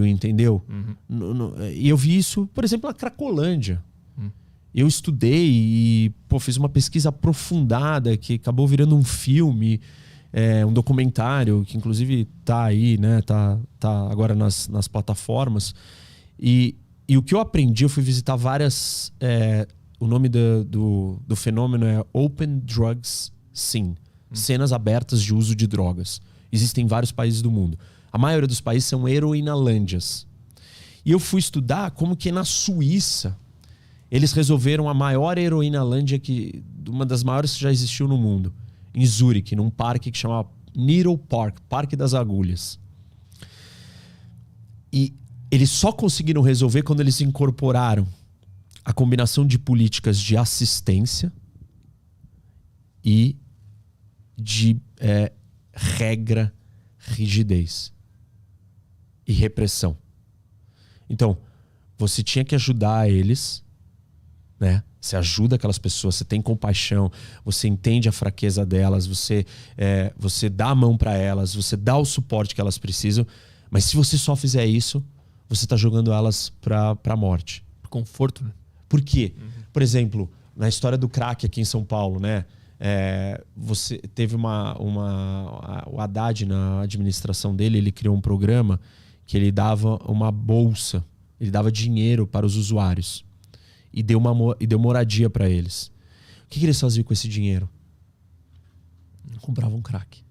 entendeu? E eu vi isso, por exemplo, na Cracolândia. Eu estudei e fiz uma pesquisa aprofundada que acabou virando um filme, um documentário, que inclusive tá aí, né? Tá agora nas plataformas. E o que eu aprendi, eu fui visitar várias... o nome do fenômeno é Open Drugs Scene. Cenas abertas de uso de drogas. Existem em vários países do mundo. A maioria dos países são heroinalândias. E eu fui estudar como que na Suíça eles resolveram a maior heroinalândia, uma das maiores que já existiu no mundo, em Zurique, num parque que chama Needle Park, Parque das Agulhas. E eles só conseguiram resolver quando eles incorporaram a combinação de políticas de assistência e de regra, rigidez e repressão. Então, você tinha que ajudar eles, né? Você ajuda aquelas pessoas, você tem compaixão, você entende a fraqueza delas, você dá a mão para elas, você dá o suporte que elas precisam, mas se você só fizer isso, você está jogando elas para a morte. Conforto, né? Por quê? Por exemplo, na história do crack aqui em São Paulo, né? Você teve o Haddad, na administração dele, ele criou um programa que ele dava uma bolsa, ele dava dinheiro para os usuários e deu moradia para eles. O que eles faziam com esse dinheiro? Compravam crack. O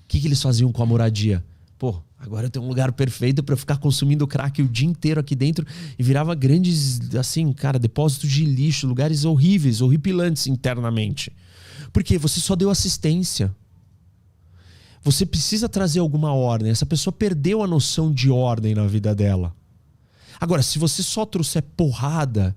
que eles faziam com a moradia? Pô, agora eu tenho um lugar perfeito para eu ficar consumindo crack o dia inteiro aqui dentro, e virava grandes, assim, cara, depósitos de lixo, lugares horríveis, horripilantes internamente. Porque você só deu assistência. Você precisa trazer alguma ordem. Essa pessoa perdeu a noção de ordem na vida dela. Agora, se você só trouxer porrada,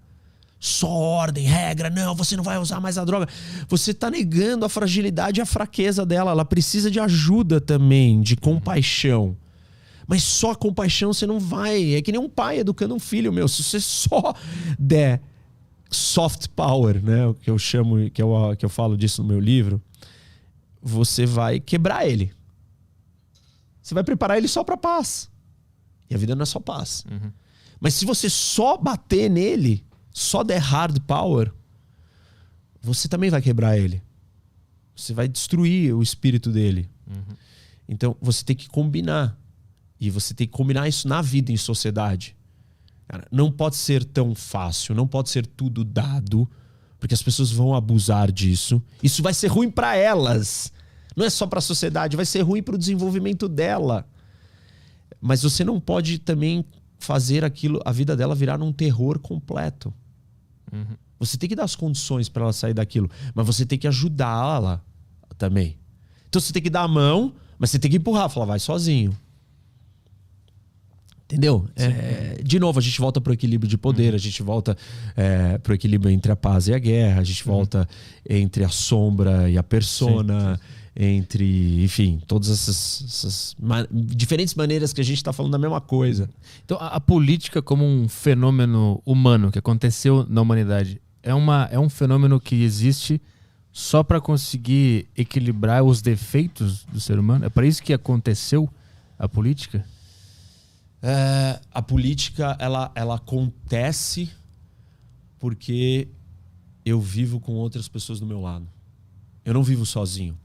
só ordem, regra, não, você não vai usar mais a droga, você está negando a fragilidade e a fraqueza dela. Ela precisa de ajuda também, de compaixão. Mas só compaixão você não vai. É que nem um pai educando um filho, meu. Se você só der soft power, né, o que eu chamo, que eu falo disso no meu livro, você vai quebrar ele. Você vai preparar ele só para paz. E a vida não é só paz. Mas se você só bater nele, só der hard power, você também vai quebrar ele. Você vai destruir o espírito dele. Então você tem que combinar. E você tem que combinar isso na vida, em sociedade. Cara, não pode ser tão fácil, não pode ser tudo dado, porque as pessoas vão abusar disso. Isso vai ser ruim para elas. Não é só para a sociedade, vai ser ruim para o desenvolvimento dela. Mas você não pode também fazer a vida dela virar um terror completo. Você tem que dar as condições para ela sair daquilo, mas você tem que ajudá-la também. Então você tem que dar a mão, mas você tem que empurrar, falar, vai sozinho. Entendeu? De novo, a gente volta para o equilíbrio de poder, a gente volta para o equilíbrio entre a paz e a guerra, a gente volta entre a sombra e a persona, entre, enfim, todas essas diferentes maneiras que a gente está falando da mesma coisa. Então, a política como um fenômeno humano que aconteceu na humanidade é um fenômeno que existe só para conseguir equilibrar os defeitos do ser humano? É para isso que aconteceu a política? A política, ela acontece porque eu vivo com outras pessoas do meu lado. Eu não vivo sozinho.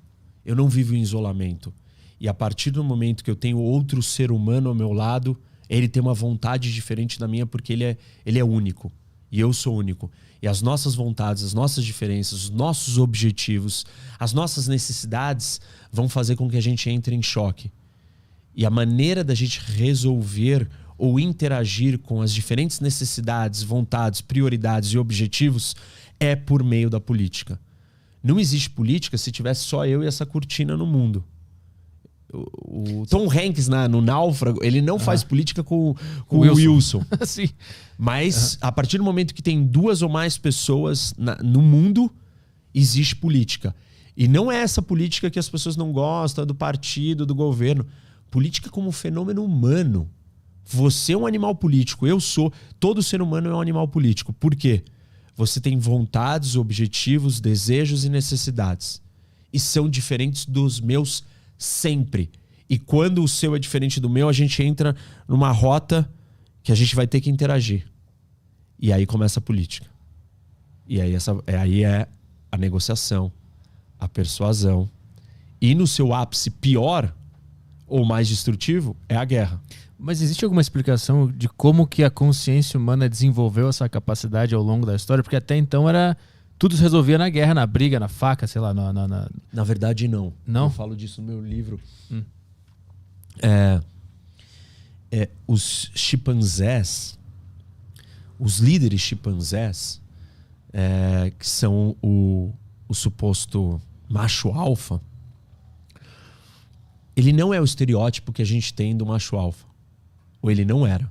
Eu não vivo em isolamento. E a partir do momento que eu tenho outro ser humano ao meu lado, ele tem uma vontade diferente da minha, porque ele é único. E eu sou único. E as nossas vontades, as nossas diferenças, os nossos objetivos, as nossas necessidades vão fazer com que a gente entre em choque. E a maneira da gente resolver ou interagir com as diferentes necessidades, vontades, prioridades e objetivos é por meio da política. Não existe política se tivesse só eu e essa cortina no mundo. O Tom Hanks no Náufrago, ele não faz política com o Wilson. Sim. Mas a partir do momento que tem duas ou mais pessoas no mundo, existe política. E não é essa política que as pessoas não gostam, do partido, do governo. Política como um fenômeno humano. Você é um animal político, eu sou. Todo ser humano é um animal político. Por quê? Você tem vontades, objetivos, desejos e necessidades. E são diferentes dos meus sempre. E quando o seu é diferente do meu, a gente entra numa rota que a gente vai ter que interagir. E aí começa a política. E aí, aí é a negociação, a persuasão. E no seu ápice pior ou mais destrutivo é a guerra. Mas existe alguma explicação de como que a consciência humana desenvolveu essa capacidade ao longo da história? Porque até então era... Tudo se resolvia na guerra, na briga, na faca, sei lá. Na verdade, não. Não? Eu falo disso no meu livro. Os chimpanzés, os líderes chimpanzés, que são o suposto macho alfa, ele não é o estereótipo que a gente tem do macho alfa. Ou ele não era.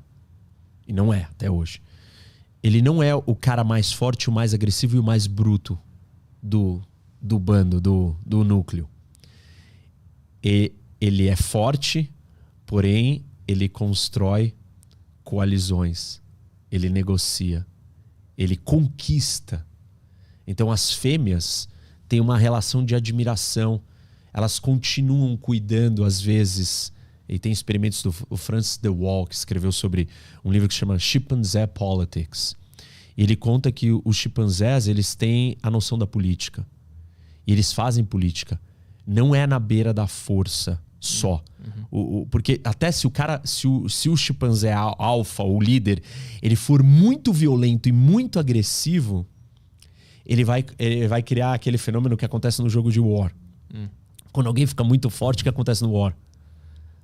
E não é até hoje. Ele não é o cara mais forte, o mais agressivo e o mais bruto do bando, do núcleo. Ele é forte, porém ele constrói coalizões. Ele negocia. Ele conquista. Então as fêmeas têm uma relação de admiração. Elas continuam cuidando, às vezes. E tem experimentos do Francis de Waal, que escreveu sobre um livro que se chama Chimpanzee Politics. E ele conta que os chimpanzés, eles têm a noção da política. E eles fazem política. Não é na beira da força só. Porque até se o chimpanzé alfa, o líder, ele for muito violento e muito agressivo, ele vai criar aquele fenômeno que acontece no jogo de War. Quando alguém fica muito forte, o que acontece no War?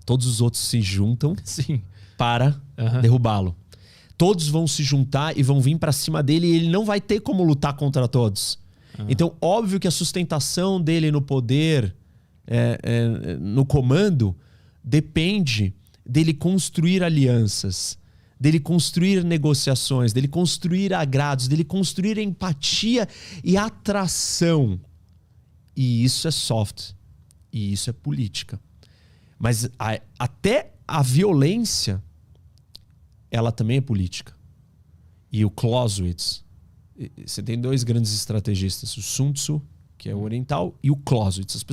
Todos os outros se juntam para derrubá-lo. Todos vão se juntar e vão vir para cima dele e ele não vai ter como lutar contra todos. Então, óbvio que a sustentação dele no poder, no comando, depende dele construir alianças, dele construir negociações, dele construir agrados, dele construir empatia e atração. E isso é soft. E isso é política. Mas até a violência, ela também é política. E o Clausewitz, você tem dois grandes estrategistas, o Sun Tzu, que é o oriental, e o Clausewitz.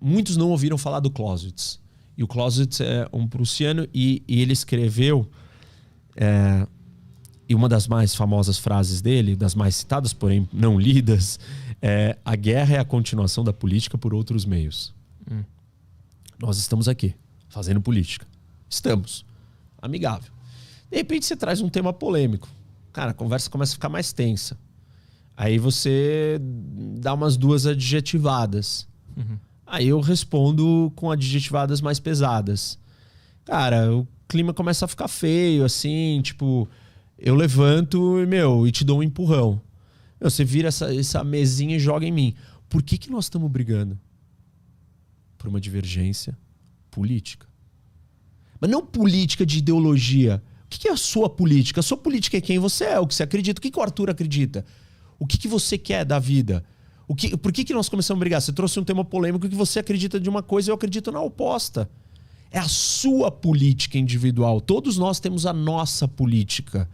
Muitos não ouviram falar do Clausewitz. E o Clausewitz é um prussiano e ele escreveu, e uma das mais famosas frases dele, das mais citadas, porém não lidas, a guerra é a continuação da política por outros meios. Nós estamos aqui, fazendo política. Estamos. Amigável. De repente você traz um tema polêmico. Cara, a conversa começa a ficar mais tensa. Aí você dá umas duas adjetivadas. Aí eu respondo com adjetivadas mais pesadas. Cara, o clima começa a ficar feio, assim, tipo... Eu levanto e te dou um empurrão. Você vira essa mesinha e joga em mim. Por que nós estamos brigando? Por uma divergência política. Mas não política de ideologia. O que é a sua política? A sua política é quem você é, o que você acredita. O que o Arthur acredita? O que você quer da vida? Por que nós começamos a brigar? Você trouxe um tema polêmico que você acredita de uma coisa e eu acredito na oposta. É a sua política individual. Todos nós temos a nossa política.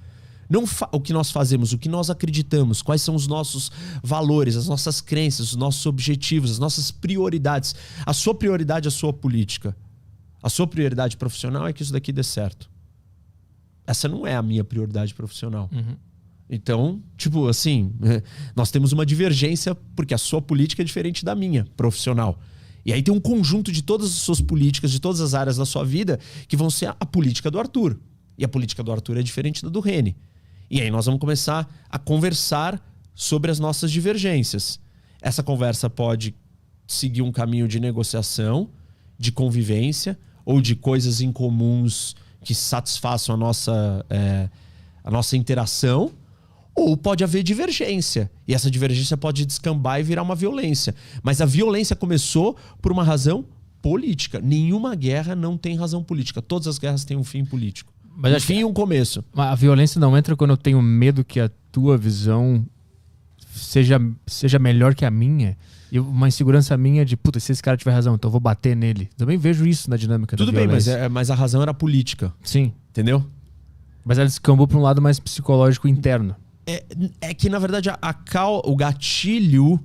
Não o que nós fazemos, o que nós acreditamos, quais são os nossos valores, as nossas crenças, os nossos objetivos, as nossas prioridades. A sua prioridade é a sua política. A sua prioridade profissional é que isso daqui dê certo. Essa não é a minha prioridade profissional. Então, tipo assim, nós temos uma divergência porque a sua política é diferente da minha profissional. E aí tem um conjunto de todas as suas políticas, de todas as áreas da sua vida, que vão ser a política do Arthur. E a política do Arthur é diferente da do Reni. E aí nós vamos começar a conversar sobre as nossas divergências. Essa conversa pode seguir um caminho de negociação, de convivência, ou de coisas incomuns que satisfaçam a nossa interação, ou pode haver divergência. E essa divergência pode descambar e virar uma violência. Mas a violência começou por uma razão política. Nenhuma guerra não tem razão política. Todas as guerras têm um fim político. Mas um fim e um começo. A violência não entra quando eu tenho medo que a tua visão seja melhor que a minha. E uma insegurança minha de, puta, se esse cara tiver razão, então eu vou bater nele. Também vejo isso na dinâmica da violência. Tudo bem, mas a razão era política. Sim. Entendeu? Mas ela descambou para um lado mais psicológico interno. É que, na verdade, o gatilho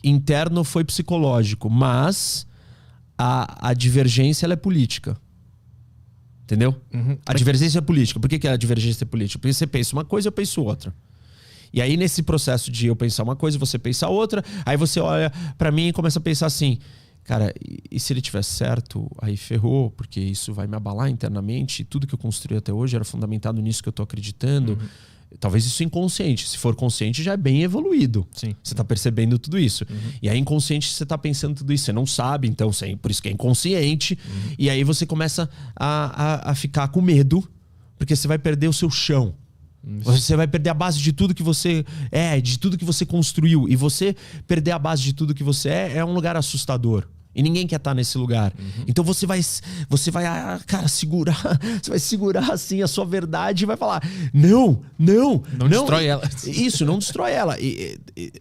interno foi psicológico, mas a divergência ela é política. Entendeu? A divergência é política. Por que a divergência é política? Porque você pensa uma coisa, eu penso outra. E aí, nesse processo de eu pensar uma coisa, você pensar outra, aí você olha pra mim e começa a pensar assim, cara, e se ele tiver certo, aí ferrou, porque isso vai me abalar internamente, tudo que eu construí até hoje era fundamentado nisso que eu tô acreditando. Talvez isso inconsciente. Se for consciente, já é bem evoluído. Sim. Você tá percebendo tudo isso. E aí, inconsciente, você tá pensando tudo isso. Você não sabe, então, por isso que é inconsciente. E aí você começa a ficar com medo, porque você vai perder o seu chão. Você vai perder a base de tudo que você é, de tudo que você construiu. E você perder a base de tudo que você é um lugar assustador. E ninguém quer estar nesse lugar. Então você vai, cara, segurar. Você vai segurar assim a sua verdade e vai falar: não destrói ela. Isso, não destrói ela.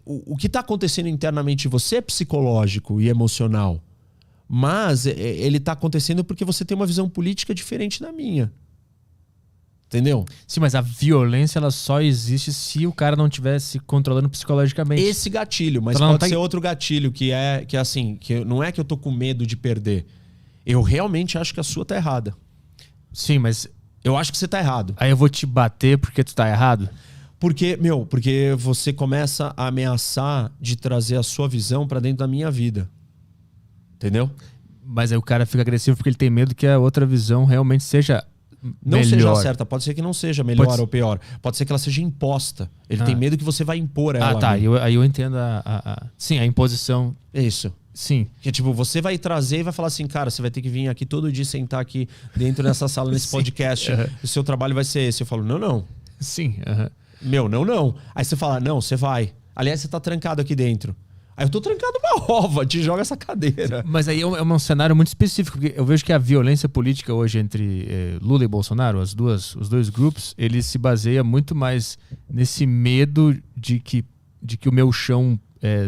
O que está acontecendo internamente em você é psicológico e emocional. Mas ele está acontecendo porque você tem uma visão política diferente da minha. Entendeu? Sim, mas a violência ela só existe se o cara não estiver se controlando psicologicamente. Esse gatilho, mas então pode ser outro gatilho, que é assim, que não é que eu tô com medo de perder. Eu realmente acho que a sua tá errada. Sim, mas eu acho que você tá errado. Aí eu vou te bater porque tu tá errado? Porque você começa a ameaçar de trazer a sua visão pra dentro da minha vida. Entendeu? Mas aí o cara fica agressivo porque ele tem medo que a outra visão realmente seja não melhor. Seja certa, pode ser que não seja melhor ou pior. Pode ser que ela seja imposta. Ele tem medo que você vai impor ela. Ah, tá. Aí eu entendo Sim, a imposição. Isso. Sim. Que tipo, você vai trazer e vai falar assim, cara, você vai ter que vir aqui todo dia, sentar aqui dentro dessa sala, nesse podcast. O seu trabalho vai ser esse. Eu falo, não. Sim. Não. Aí você fala, não, você vai. Aliás, você tá trancado aqui dentro. Aí eu tô trancado uma ova, te joga essa cadeira. Mas aí é um cenário muito específico, porque eu vejo que a violência política hoje entre Lula e Bolsonaro, os dois grupos, ele se baseia muito mais nesse medo de que o meu chão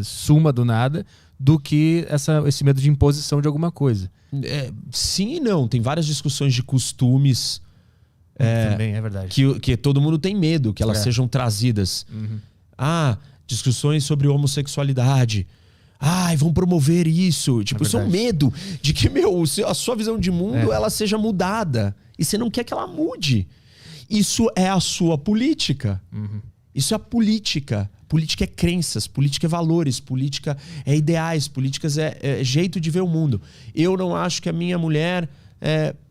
suma do nada, do que esse medo de imposição de alguma coisa. Sim e não. Tem várias discussões de costumes. Também é verdade. Que todo mundo tem medo que elas sejam trazidas. Discussões sobre homossexualidade. Vão promover isso. Tipo, isso é um medo de que, a sua visão de mundo ela seja mudada. E você não quer que ela mude. Isso é a sua política. Isso é a política. Política é crenças, política é valores, política é ideais, política é jeito de ver o mundo. Eu não acho que a minha mulher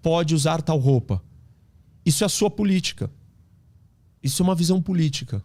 pode usar tal roupa. Isso é a sua política. Isso é uma visão política.